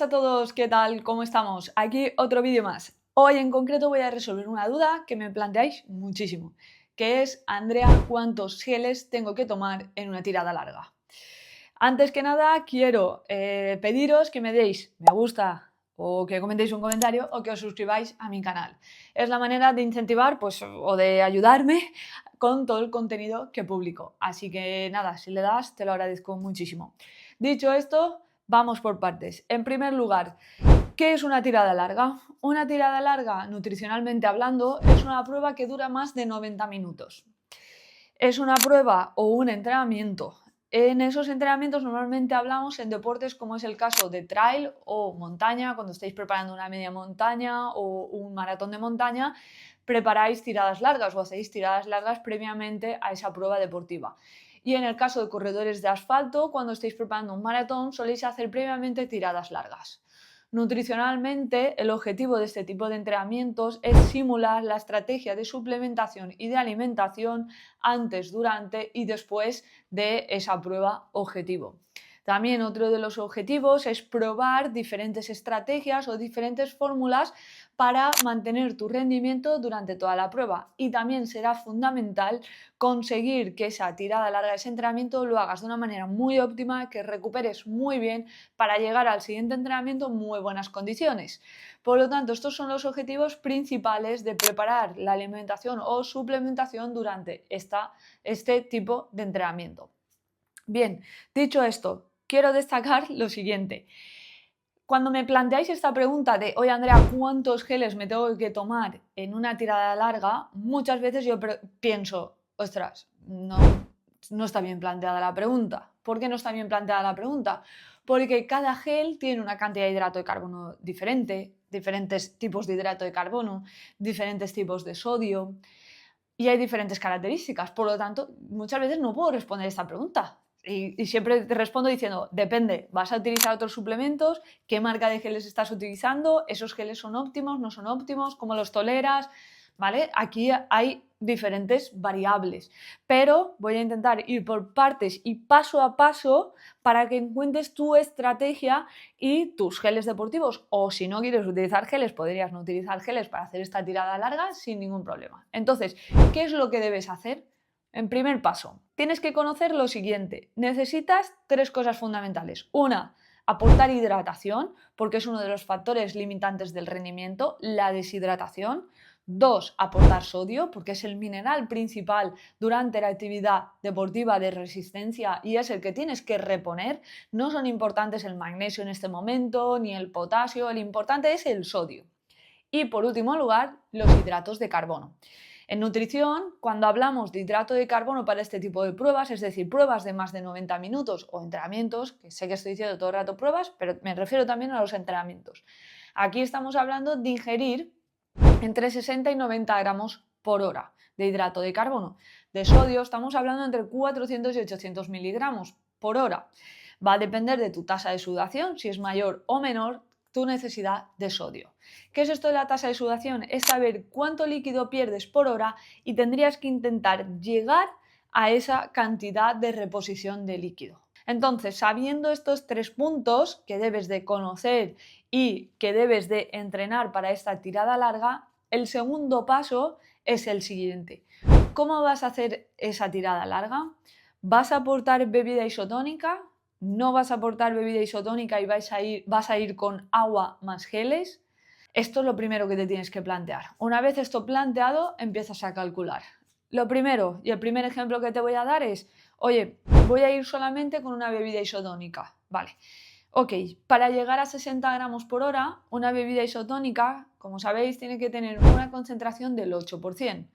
buenas a todos, ¿qué tal? ¿Cómo estamos? Aquí otro vídeo más. Hoy en concreto voy a resolver una duda que me planteáis muchísimo, que es, Andrea, ¿cuántos geles tengo que tomar en una tirada larga? Antes que nada, quiero pediros que me deis me gusta o que comentéis un comentario o que os suscribáis a mi canal. Es la manera de incentivar pues, o de ayudarme con todo el contenido que publico. Así que nada, si le das, te lo agradezco muchísimo. Dicho esto, vamos por partes. En primer lugar, ¿qué es una tirada larga? Una tirada larga, nutricionalmente hablando, es una prueba que dura más de 90 minutos. Es una prueba o un entrenamiento. En esos entrenamientos normalmente hablamos en deportes como es el caso de trail o montaña, cuando estáis preparando una media montaña o un maratón de montaña, preparáis tiradas largas o hacéis tiradas largas previamente a esa prueba deportiva. Y en el caso de corredores de asfalto, cuando estáis preparando un maratón, soléis hacer previamente tiradas largas. Nutricionalmente, el objetivo de este tipo de entrenamientos es simular la estrategia de suplementación y de alimentación antes, durante y después de esa prueba objetivo. También otro de los objetivos es probar diferentes estrategias o diferentes fórmulas para mantener tu rendimiento durante toda la prueba, y también será fundamental conseguir que esa tirada larga, ese entrenamiento, lo hagas de una manera muy óptima, que recuperes muy bien para llegar al siguiente entrenamiento en muy buenas condiciones. Por lo tanto, estos son los objetivos principales de preparar la alimentación o suplementación durante este tipo de entrenamiento. Bien, dicho esto, quiero destacar lo siguiente. Cuando me planteáis esta pregunta de, oye Andrea, ¿cuántos geles me tengo que tomar en una tirada larga? Muchas veces yo pienso, ostras, no está bien planteada la pregunta. ¿Por qué no está bien planteada la pregunta? Porque cada gel tiene una cantidad de hidrato de carbono diferente, diferentes tipos de hidrato de carbono, diferentes tipos de sodio, y hay diferentes características. Por lo tanto, muchas veces no puedo responder esta pregunta. Y siempre te respondo diciendo, depende, ¿vas a utilizar otros suplementos? ¿Qué marca de geles estás utilizando? ¿Esos geles son óptimos? ¿No son óptimos? ¿Cómo los toleras? ¿Vale? Aquí hay diferentes variables, pero voy a intentar ir por partes y paso a paso para que encuentres tu estrategia y tus geles deportivos. O si no quieres utilizar geles, podrías no utilizar geles para hacer esta tirada larga sin ningún problema. Entonces, ¿qué es lo que debes hacer? En primer paso, tienes que conocer lo siguiente. Necesitas tres cosas fundamentales. Una, aportar hidratación, porque es uno de los factores limitantes del rendimiento, la deshidratación. Dos, aportar sodio, porque es el mineral principal durante la actividad deportiva de resistencia y es el que tienes que reponer. No son importantes el magnesio en este momento, ni el potasio, el importante es el sodio. Y por último lugar, los hidratos de carbono. En nutrición, cuando hablamos de hidrato de carbono para este tipo de pruebas, es decir, pruebas de más de 90 minutos o entrenamientos, que sé que estoy diciendo todo el rato pruebas, pero me refiero también a los entrenamientos. Aquí estamos hablando de ingerir entre 60 y 90 gramos por hora de hidrato de carbono. De sodio estamos hablando entre 400 y 800 miligramos por hora. Va a depender de tu tasa de sudoración, si es mayor o menor tu necesidad de sodio. ¿Qué es esto de la tasa de sudoración? Es saber cuánto líquido pierdes por hora y tendrías que intentar llegar a esa cantidad de reposición de líquido. Entonces, sabiendo estos tres puntos que debes de conocer y que debes de entrenar para esta tirada larga, el segundo paso es el siguiente. ¿Cómo vas a hacer esa tirada larga? ¿Vas a aportar bebida isotónica? ¿No vas a aportar bebida isotónica y vas a ir con agua más geles? Esto es lo primero que te tienes que plantear. Una vez esto planteado, empiezas a calcular. Lo primero, y el primer ejemplo que te voy a dar es, oye, voy a ir solamente con una bebida isotónica. Vale. Ok, para llegar a 60 gramos por hora, una bebida isotónica, como sabéis, tiene que tener una concentración del 8%.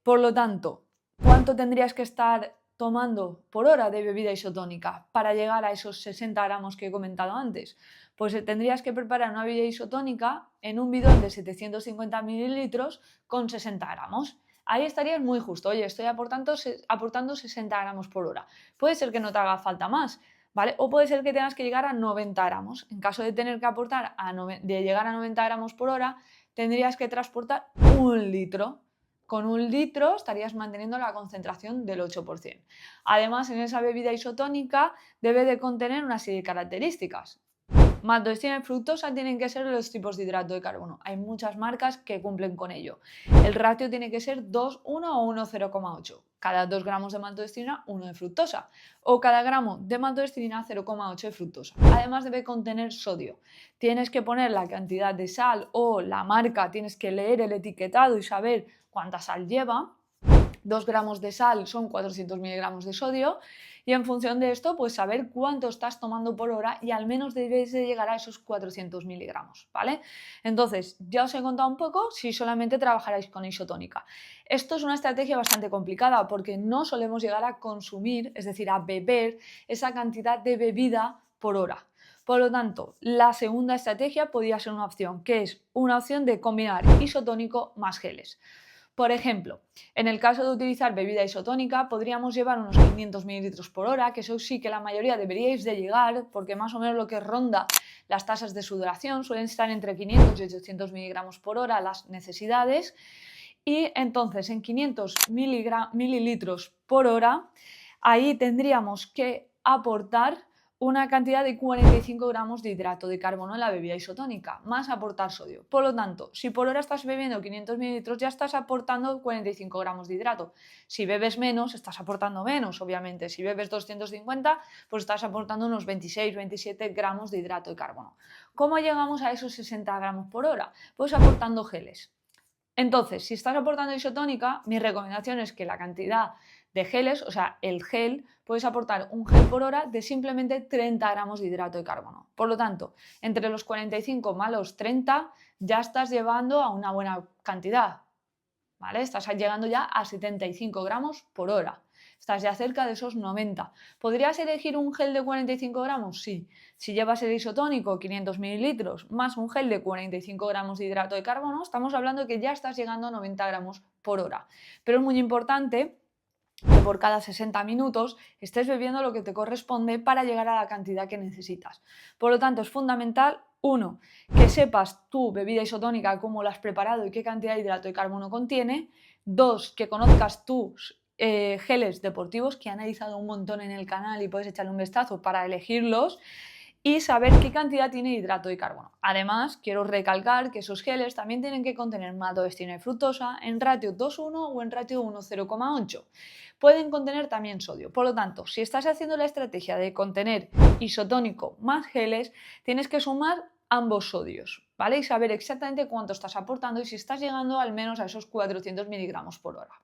Por lo tanto, ¿cuánto tendrías que estar tomando por hora de bebida isotónica para llegar a esos 60 gramos que he comentado antes? Pues tendrías que preparar una bebida isotónica en un bidón de 750 mililitros con 60 gramos. Ahí estarías muy justo. Oye, estoy aportando 60 gramos por hora. Puede ser que no te haga falta más, ¿vale? O puede ser que tengas que llegar a 90 gramos. En caso de tener que aportar de llegar a 90 gramos por hora, tendrías que transportar 1 litro. Con 1 litro estarías manteniendo la concentración del 8%. Además, en esa bebida isotónica debe de contener una serie de características. Maltodextrina y fructosa tienen que ser los tipos de hidrato de carbono. Hay muchas marcas que cumplen con ello. El ratio tiene que ser 2:1 o 1:0,8. Cada 2 gramos de maltodextrina, 1 de fructosa. O cada gramo de maltodextrina, 0,8 de fructosa. Además debe contener sodio. Tienes que poner la cantidad de sal o la marca, tienes que leer el etiquetado y saber cuánta sal lleva. 2 gramos de sal son 400 miligramos de sodio y en función de esto pues saber cuánto estás tomando por hora y al menos debes de llegar a esos 400 miligramos, ¿vale? Entonces ya os he contado un poco si solamente trabajarais con isotónica. Esto es una estrategia bastante complicada porque no solemos llegar a consumir, es decir, a beber esa cantidad de bebida por hora. Por lo tanto, la segunda estrategia podría ser una opción, que es una opción de combinar isotónico más geles. Por ejemplo, en el caso de utilizar bebida isotónica podríamos llevar unos 500 mililitros por hora, que eso sí que la mayoría deberíais de llegar, porque más o menos lo que ronda las tasas de sudoración suelen estar entre 500 y 800 miligramos por hora las necesidades. Y entonces en 500 mililitros por hora, ahí tendríamos que aportar una cantidad de 45 gramos de hidrato de carbono en la bebida isotónica, más aportar sodio. Por lo tanto, si por hora estás bebiendo 500 mililitros, ya estás aportando 45 gramos de hidrato. Si bebes menos, estás aportando menos, obviamente. Si bebes 250, pues estás aportando unos 26-27 gramos de hidrato de carbono. ¿Cómo llegamos a esos 60 gramos por hora? Pues aportando geles. Entonces, si estás aportando isotónica, mi recomendación es que la cantidad de geles, o sea, el gel, puedes aportar un gel por hora de simplemente 30 gramos de hidrato de carbono. Por lo tanto, entre los 45 más los 30 ya estás llevando a una buena cantidad, ¿vale? Estás llegando ya a 75 gramos por hora. Estás ya cerca de esos 90. ¿Podrías elegir un gel de 45 gramos? Sí. Si llevas el isotónico 500 mililitros más un gel de 45 gramos de hidrato de carbono, estamos hablando de que ya estás llegando a 90 gramos por hora. Pero es muy importante que por cada 60 minutos estés bebiendo lo que te corresponde para llegar a la cantidad que necesitas. Por lo tanto, es fundamental, uno, que sepas tu bebida isotónica, cómo la has preparado y qué cantidad de hidrato de carbono contiene. Dos, que conozcas tus geles deportivos, que he analizado un montón en el canal y puedes echarle un vistazo para elegirlos. Y saber qué cantidad tiene hidrato de carbono. Además, quiero recalcar que esos geles también tienen que contener maltodextrina y fructosa en ratio 2:1 o en ratio 1:0,8. Pueden contener también sodio. Por lo tanto, si estás haciendo la estrategia de contener isotónico más geles, tienes que sumar ambos sodios, ¿vale? Y saber exactamente cuánto estás aportando y si estás llegando al menos a esos 400 miligramos por hora.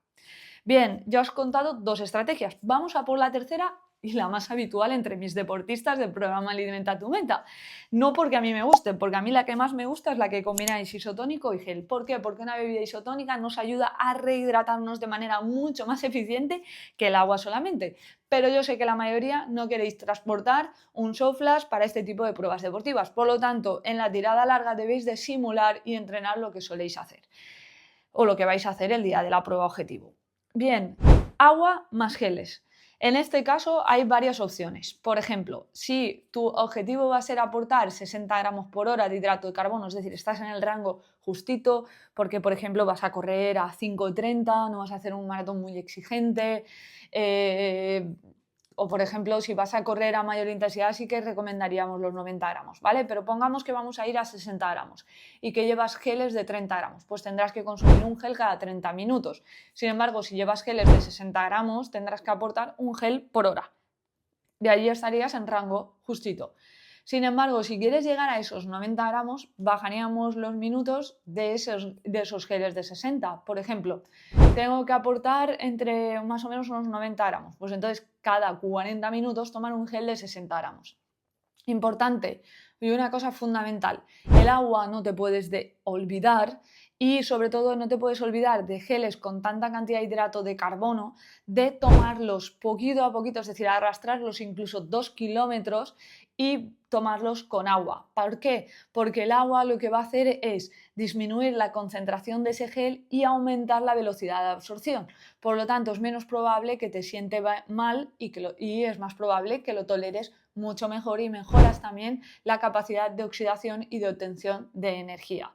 Bien, ya os he contado dos estrategias. Vamos a por la tercera y la más habitual entre mis deportistas del programa Alimenta tu Meta. No porque a mí me guste, porque a mí la que más me gusta es la que combináis isotónico y gel. ¿Por qué? Porque una bebida isotónica nos ayuda a rehidratarnos de manera mucho más eficiente que el agua solamente. Pero yo sé que la mayoría no queréis transportar un soft flash para este tipo de pruebas deportivas. Por lo tanto, en la tirada larga debéis de simular y entrenar lo que soléis hacer o lo que vais a hacer el día de la prueba objetivo. Bien, agua más geles. En este caso hay varias opciones. Por ejemplo, si tu objetivo va a ser aportar 60 gramos por hora de hidrato de carbono, es decir, estás en el rango justito, porque por ejemplo vas a correr a 5:30, no vas a hacer un maratón muy exigente, o por ejemplo, si vas a correr a mayor intensidad sí que recomendaríamos los 90 gramos, ¿vale? Pero pongamos que vamos a ir a 60 gramos y que llevas geles de 30 gramos, pues tendrás que consumir un gel cada 30 minutos. Sin embargo, si llevas geles de 60 gramos, tendrás que aportar un gel por hora. De ahí estarías en rango justito. Sin embargo, si quieres llegar a esos 90 gramos, bajaríamos los minutos de esos geles de 60. Por ejemplo, tengo que aportar entre más o menos unos 90 gramos. Pues entonces, cada 40 minutos tomar un gel de 60 gramos. Importante y una cosa fundamental, el agua no te puedes olvidar y sobre todo no te puedes olvidar de geles con tanta cantidad de hidrato de carbono, de tomarlos poquito a poquito, es decir, arrastrarlos incluso 2 kilómetros y tomarlos con agua. ¿Por qué? Porque el agua lo que va a hacer es disminuir la concentración de ese gel y aumentar la velocidad de absorción. Por lo tanto, es menos probable que te siente mal y es más probable que lo toleres mucho mejor y mejoras también la capacidad de oxidación y de obtención de energía.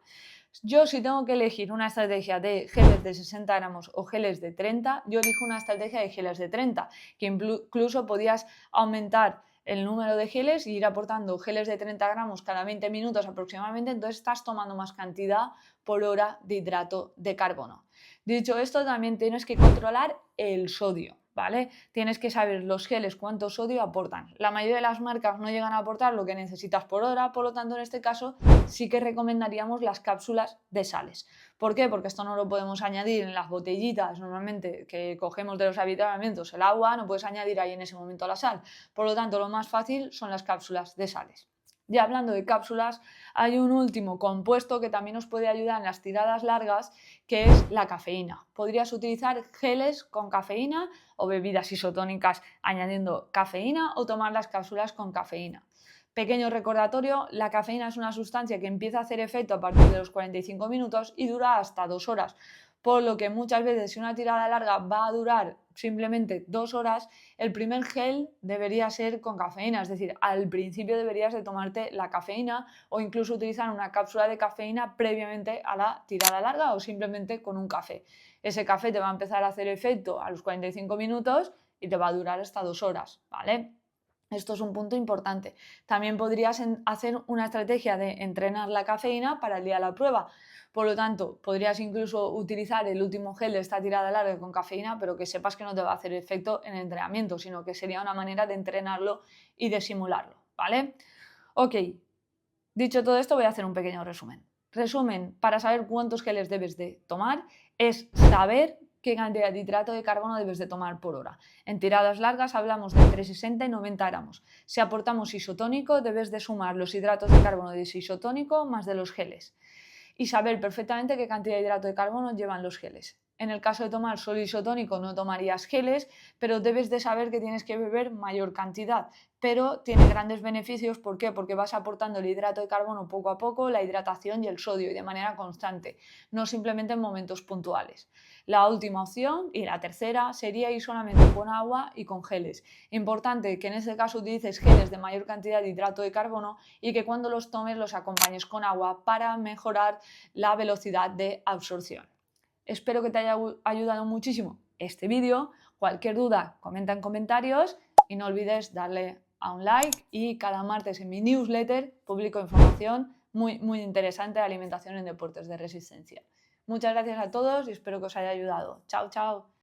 Yo si tengo que elegir una estrategia de geles de 60 gramos o geles de 30, yo elijo una estrategia de geles de 30, que incluso podías aumentar el número de geles y ir aportando geles de 30 gramos cada 20 minutos aproximadamente, entonces estás tomando más cantidad por hora de hidrato de carbono. Dicho esto, también tienes que controlar el sodio, ¿vale? Tienes que saber los geles cuánto sodio aportan. La mayoría de las marcas no llegan a aportar lo que necesitas por hora, por lo tanto en este caso sí que recomendaríamos las cápsulas de sales. ¿Por qué? Porque esto no lo podemos añadir en las botellitas normalmente que cogemos de los habituallamientos, el agua, no puedes añadir ahí en ese momento la sal. Por lo tanto, lo más fácil son las cápsulas de sales. Ya hablando de cápsulas, hay un último compuesto que también nos puede ayudar en las tiradas largas, que es la cafeína. Podrías utilizar geles con cafeína o bebidas isotónicas añadiendo cafeína o tomar las cápsulas con cafeína. Pequeño recordatorio, la cafeína es una sustancia que empieza a hacer efecto a partir de los 45 minutos y dura hasta 2 horas, por lo que muchas veces si una tirada larga va a durar simplemente 2 horas, el primer gel debería ser con cafeína, es decir, al principio deberías de tomarte la cafeína o incluso utilizar una cápsula de cafeína previamente a la tirada larga o simplemente con un café. Ese café te va a empezar a hacer efecto a los 45 minutos y te va a durar hasta 2 horas, ¿vale? Esto es un punto importante. También podrías hacer una estrategia de entrenar la cafeína para el día de la prueba. Por lo tanto, podrías incluso utilizar el último gel de esta tirada larga con cafeína, pero que sepas que no te va a hacer efecto en el entrenamiento, sino que sería una manera de entrenarlo y de simularlo, ¿vale? Ok, dicho todo esto, voy a hacer un pequeño resumen. Resumen, para saber cuántos geles debes de tomar, es saber qué cantidad de hidrato de carbono debes de tomar por hora. En tiradas largas hablamos de entre 60 y 90 gramos. Si aportamos isotónico, debes de sumar los hidratos de carbono de ese isotónico más de los geles. Y saber perfectamente qué cantidad de hidrato de carbono llevan los geles. En el caso de tomar solo isotónico no tomarías geles, pero debes de saber que tienes que beber mayor cantidad. Pero tiene grandes beneficios, ¿por qué? Porque vas aportando el hidrato de carbono poco a poco, la hidratación y el sodio y de manera constante, no simplemente en momentos puntuales. La última opción y la tercera sería ir solamente con agua y con geles. Importante que en este caso utilices geles de mayor cantidad de hidrato de carbono y que cuando los tomes los acompañes con agua para mejorar la velocidad de absorción. Espero que te haya ayudado muchísimo este vídeo. Cualquier duda, comenta en comentarios y no olvides darle a un like, y cada martes en mi newsletter publico información muy interesante de alimentación en deportes de resistencia. Muchas gracias a todos y espero que os haya ayudado. Chao, chao.